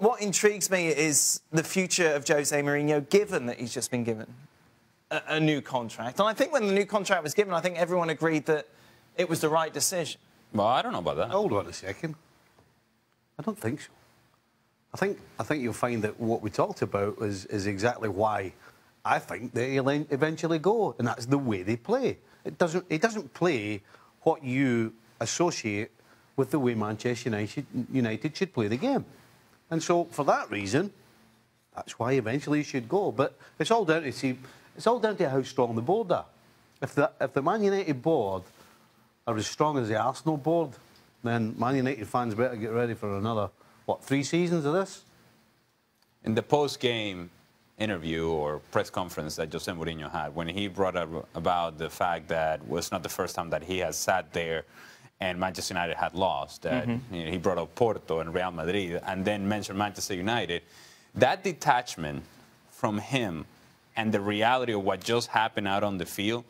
what intrigues me is the future of Jose Mourinho, given that he's just been given a new contract. And I think when the new contract was given, I think everyone agreed that it was the right decision. Well, I don't know about that. Hold on a second. I don't think so. I think you'll find that what we talked about is exactly why I think they'll eventually go, and that's the way they play. It doesn't play what you associate with the way Manchester United should play the game. And so, for that reason, that's why eventually he should go. But it's all down to how strong the board are. If the Man United board are as strong as the Arsenal board, then Man United fans better get ready for another, what, 3 seasons of this? In the post-game interview or press conference that Jose Mourinho had, when he brought up about the fact that it was not the first time that he has sat there and Manchester United had lost, that you know, he brought up Porto and Real Madrid and then mentioned Manchester United, that detachment from him and the reality of what just happened out on the field,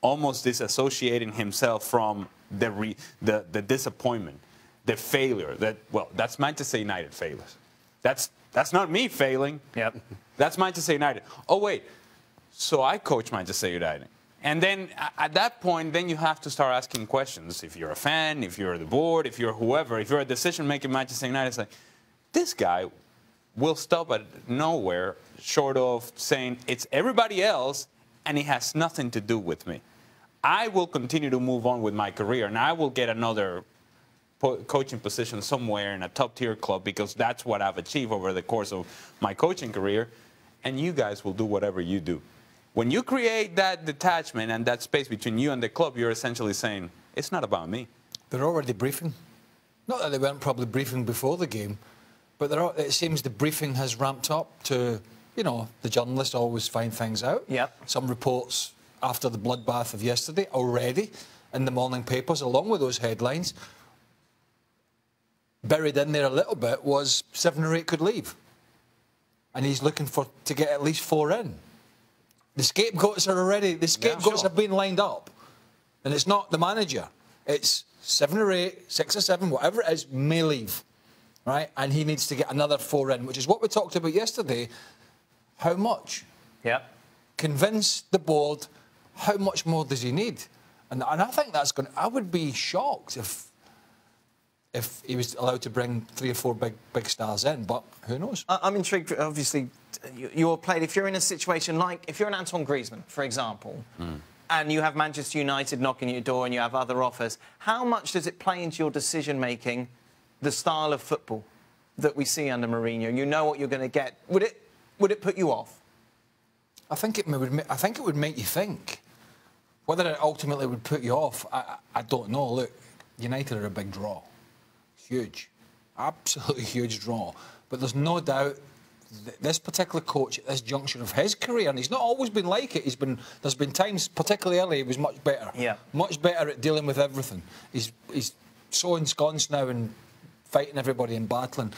almost disassociating himself from the disappointment, the failure. That, well, that's Manchester United failures. That's not me failing. Yep. That's Manchester United. Oh, wait. So I coach Manchester United. And then at that point, then you have to start asking questions. If you're a fan, if you're the board, if you're whoever, if you're a decision-maker Manchester United, it's like, this guy will stop at nowhere short of saying it's everybody else and it has nothing to do with me. I will continue to move on with my career and I will get another coaching position somewhere in a top-tier club because that's what I've achieved over the course of my coaching career, and you guys will do whatever you do. When you create that detachment and that space between you and the club, you're essentially saying, it's not about me. They're already briefing. Not that they weren't probably briefing before the game, but it seems the briefing has ramped up to, you know, the journalists always find things out. Yep. Some reports after the bloodbath of yesterday already in the morning papers, along with those headlines. Buried in there a little bit was 7 or 8 could leave. And he's looking to get at least 4 in. The scapegoats have been lined up. And it's not the manager. It's 7 or 8, 6 or 7, whatever it is, may leave. Right? And he needs to get another 4 in, which is what we talked about yesterday. How much? Yep. Convince the board, how much more does he need? And I think that's going to... I would be shocked if he was allowed to bring 3 or 4 big stars in, but who knows? I'm intrigued, obviously, you're played. If you're in a situation like, if you're an Antoine Griezmann, for example, and you have Manchester United knocking at your door and you have other offers, how much does it play into your decision-making, the style of football that we see under Mourinho? You know what you're going to get. Would it put you off? I think it would make you think. Whether it ultimately would put you off, I don't know. Look, United are a big draw. Huge. Absolutely huge draw. But there's no doubt that this particular coach at this juncture of his career, and he's not always been like it, there's been times, particularly early, he was much better. Yeah. Much better at dealing with everything. He's so ensconced now and fighting everybody and battling.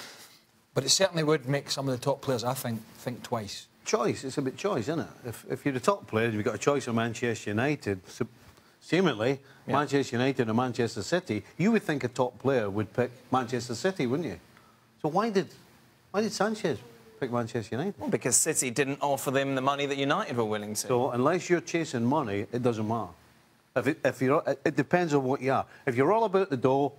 But it certainly would make some of the top players, I think twice. Choice. It's a bit choice, isn't it? If you're the top player, you've got a choice of Manchester United. Seemingly, Manchester United and Manchester City, you would think a top player would pick Manchester City, wouldn't you? So why did Sanchez pick Manchester United? Well, because City didn't offer them the money that United were willing to. So unless you're chasing money, it doesn't matter. It depends on what you are. If you're all about the dough,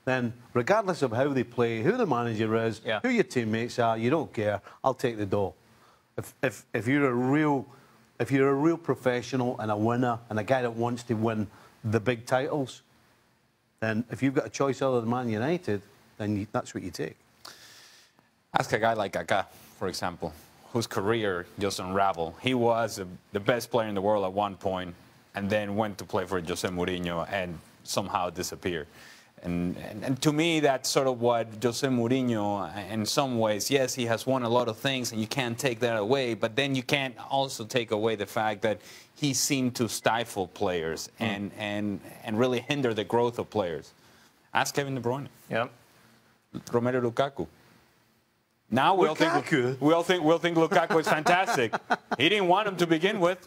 then regardless of how they play, who the manager is, who your teammates are, you don't care. I'll take the dough. If you're a real professional and a winner and a guy that wants to win the big titles, then if you've got a choice other than Man United, then that's what you take. Ask a guy like Kaká, for example, whose career just unraveled. He was the best player in the world at one point and then went to play for Jose Mourinho and somehow disappeared. And to me, that's sort of what Jose Mourinho, in some ways, yes, he has won a lot of things, and you can't take that away, but then you can't also take away the fact that he seemed to stifle players and really hinder the growth of players. Ask Kevin De Bruyne. Yep. Romelu Lukaku. Now we'll think Lukaku is fantastic. He didn't want him to begin with.